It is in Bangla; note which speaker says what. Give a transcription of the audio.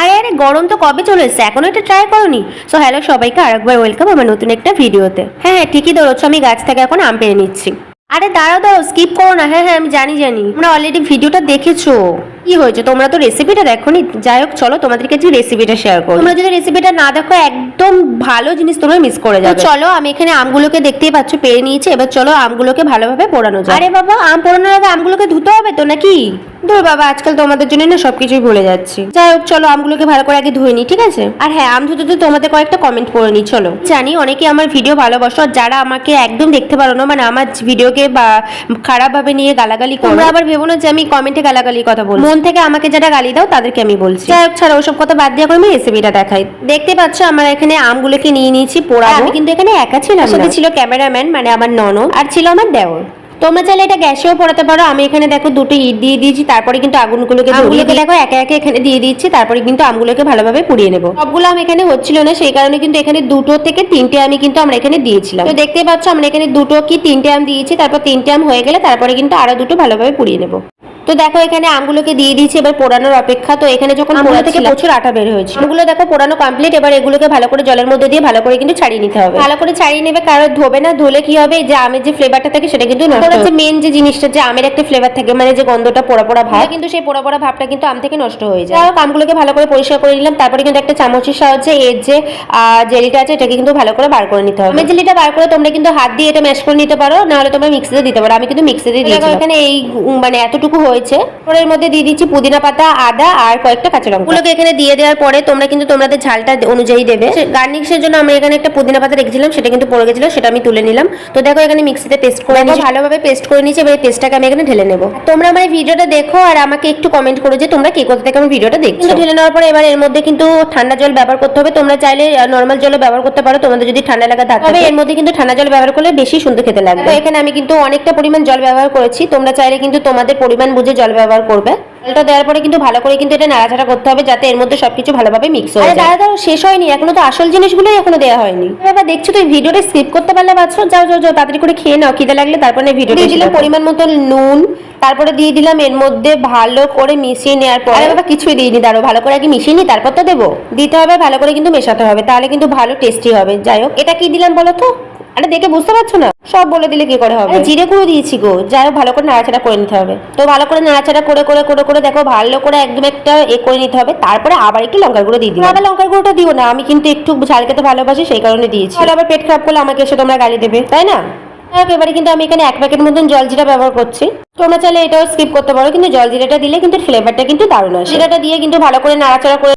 Speaker 1: আরে আরে গরম তো কবে চলে এসেছে, এখনো এটা ট্রাই করোনি? সো হ্যালো সবাইকে আরেকবার ওয়েলকাম আমার নতুন একটা ভিডিওতে। হ্যাঁ হ্যাঁ ঠিকই ধরেছো, আমি গাছ থেকে এখন আম পেড়ে নিচ্ছি। আরে দাঁড়াও দাঁড়াও, স্কিপ করো না। হ্যাঁ হ্যাঁ আমি জানি তোমরা অলরেডি ভিডিওটা দেখেছো। কি হয়েছে, তোমরা তো রেসিপিটা দেখোনি। যাই হোক চলো তোমাদেরকে যে রেসিপিটা শেয়ার করো। তোমরা যদি রেসিপিটা না দেখো একদম ভালো জিনিস তোমরা মিস করে যাবে। চলো আমি এখানে আমগুলোকে দেখতেই পাচ্ছ পেড়ে নিয়েছি, এবার চলো আমগুলোকে ভালোভাবে পোড়ানো যায়। আরে বাবা, আম পোড়ানোর আগে আমগুলোকে ধুতে হবে তো নাকি? ধুর বাবা, আজকাল তোমাদের জন্য না সবকিছুই ভুলে যাচ্ছি। যাই হোক চলো আমগুলোকে ভালো করে আগে ধুয়ে নিই, ঠিক আছে? আর হ্যাঁ, আম ধুতে তো তোমাদের কয়েকটা কমেন্ট পড়ে নিই চলো। জানি অনেকে আমার ভিডিও ভালোবাসো, আর যারা আমাকে একদম দেখতে পারো না, মানে আমার ভিডিওকে বা খারাপ ভাবে নিয়ে গালাগালি করো, তোমরা আবার ভেবো না যে আমি কমেন্টে গালাগালির কথা বলছি। মন থেকে আমাকে যারা গালি দাও তাদেরকে আমি বলছি। যাই হোক ছাড়া ওসব কথা বাদ দিয়ে আমি রেসিপিটা দেখাই। দেখতে পাচ্ছ আমার এখানে আমগুলোকে নিয়ে নিয়েছি পোড়াবো। আমি কিন্তু এখানে একা ছিলাম, সাথে ছিল ক্যামেরাম্যান মানে আমার ননদ, আর ছিল আমার দেওর। তোমরা চাইলে এটা গ্যাসেও পোড়াতে পারো। আমি এখানে দেখো দুটো ইট দিয়ে দিয়েছি, তারপরে কিন্তু আগুনগুলোকে দেখো একে একে এখানে দিয়ে দিচ্ছি, তারপরে কিন্তু আমগুলোকে ভালোভাবে পুড়িয়ে নেবো। সবগুলো আম এখানে হচ্ছিল না, সেই কারণে কিন্তু এখানে 2 থেকে 3টে আমি কিন্তু আমরা এখানে দিয়েছিলাম। তো দেখতে পাচ্ছ আমরা এখানে 2 কি 3টে আম দিয়েছি, তারপর 3টে আম হয়ে গেলে তারপরে কিন্তু আরো 2 ভালোভাবে পুড়িয়ে নেবো। তো দেখো এখানে আমগুলোকে দিয়ে দিয়েছি, এবার পোড়ানোর অপেক্ষা। তো এখানে যখন পোড়া থেকে প্রচুর আটা বের হয়েছে, আমগুলো দেখো পোড়ানো কমপ্লিট। এবার এগুলোকে ভালো করে জলের মধ্যে দিয়ে ভালো করে কিন্তু ছাড়িয়ে নিতে হবে। ভালো করে ছাড়িয়ে নেবে, কারণ ধোবে না, ধুলে কি হবে যে আমের যে ফ্লেভারটা থাকে সেটা কিন্তু নষ্ট হচ্ছে। মেন যে জিনিসটা যে আমের একটা ফ্লেভার থাকে, মানে যে গন্ধটা পোড়া পোড়া ভাব, কিন্তু সেই পোড়া পোড়া ভাবটা কিন্তু আম থেকে নষ্ট হয়ে যায়। আমগুলোকে ভালো করে পরিষ্কার করে নিলাম, তারপরে কিন্তু একটা চামচের সাহায্যে এর যে জেলিটা আছে এটাকে কিন্তু ভালো করে বার করে নিতে হবে। আমের জেলিটা বার করে তোমরা কিন্তু হাত দিয়ে এটা ম্যাশ করে নিতে পারো, নাহলে তোমরা মিক্সিতে দিতে পারো। আমি কিন্তু মিক্সিতে দিয়েছি। এখানে এই মানে এতটুকু হয়েছে। এর মধ্যে দিয়ে দিচ্ছি পুদিনা পাতা, আদা আর কয়েকটা কাঁচা লঙ্কা। ওগুলোকে এখানে দিয়ে দেওয়ার পরে তোমরা কিন্তু তোমাদের ঝালটা অনুযায়ী দেবে। গার্নিশের জন্য আমরা এখানে একটা পুদিনা পাতা রেখেছিলাম, সেটা কিন্তু পড়ে গেছিল, সেটা আমি তুলে নিলাম। তো দেখো এখানে মিক্সিতে পেস্ট করে নিয়েছি, ভালোভাবে পেস্ট করে নিয়েছি। এবার এই পেস্টটাকে আমি এখানে ঢেলে নেবো। তোমরা আমার এই ভিডিওটা দেখো আর আমাকে একটু কমেন্ট করো যে তোমরা কে কোথা থেকে আমার ভিডিওটা দেখছো। কিন্তু ঢেলে নেওয়ার পরে এবার এর মধ্যে কিন্তু ঠান্ডা জল ব্যবহার করতে হবে। তোমরা চাইলে নর্মাল জলও ব্যবহার করতে পারো, তোমাদের যদি ঠান্ডা লাগা থাকে। তবে এর মধ্যে কিন্তু ঠান্ডা জল ব্যবহার করলে বেশি সুন্দর খেতে লাগবে। তো এখানে আমি কিন্তু অনেকটা পরিমাণ জল ব্যবহার করেছি, তোমরা চাইলে কিন্তু তোমাদের পরিমাণ বুঝে জল ব্যবহার করবে। জলটা দেওয়ার পরে কিন্তু ভালো করে কিন্তু এটা নাড়াচাড়া করতে হবে, যাতে এর মধ্যে সবকিছু ভালোভাবে মিক্স হয়ে যায়। দাঁড়া দাঁড়া, শেষ হয়নি এখনো, তো আসল জিনিসগুলোই এখনো দেওয়া হয়নি। এবার দেখছো তো ভিডিওটা স্কিপ করতে পারলে বাচ্চা, যাও যাও যাও তাড়াতাড়ি করে খেয়ে নাও, খিদে লাগলে। তারপরে ভিডিও দিয়ে দিলাম পরিমাণ মতো নুন, তারপরে দিয়ে দিলাম এর মধ্যে ভালো করে মিশিয়ে নেওয়ার পর। আরে বাবা কিছুই দিইনি, দাঁড়ো ভালো করে আগে মিশিয়ে নি তারপর তো দেবো। দিতে হবে, ভালো করে কিন্তু মেশাতে হবে, তাহলে কিন্তু ভালো টেস্টি হবে। যাই হোক এটা কি দিলাম বলো তো? আরে দেখে বুঝতে পারছো না? সব বলে দিলে কি করে হবে? জিরে গুঁড়ো দিয়েছি গো। যাই হোক ভালো করে নাড়াচাড়া করে নিতে হবে। তো ভালো করে নাড়াচাড়া করে করে করে করে দেখো ভালো করে একদম একটা করে নিতে হবে। তারপরে আবার একটু লঙ্কার গুঁড়ো দিয়ে দিও। আবার লঙ্কার গুঁড়োটা দিও না, আমি কিন্তু একটু ঝাল খেতে ভালোবাসি, সেই কারণে দিয়েছি। তাহলে আবার পেট খারাপ করলে আমাকে এসে তোমরা গালি দেবে, তাই না? এবারে কিন্তু আমি এখানে 1 প্যাকেট মতন জলজিরা ব্যবহার করছি। তোমরা চাইলে এটাও স্কিপ করতে পারো, কিন্তু জলজিরাটা দিলে কিন্তু ফ্লেভারটা কিন্তু দারুণ আসে। জিরাটা দিয়ে কিন্তু ভালো করে নাড়াচাড়া করে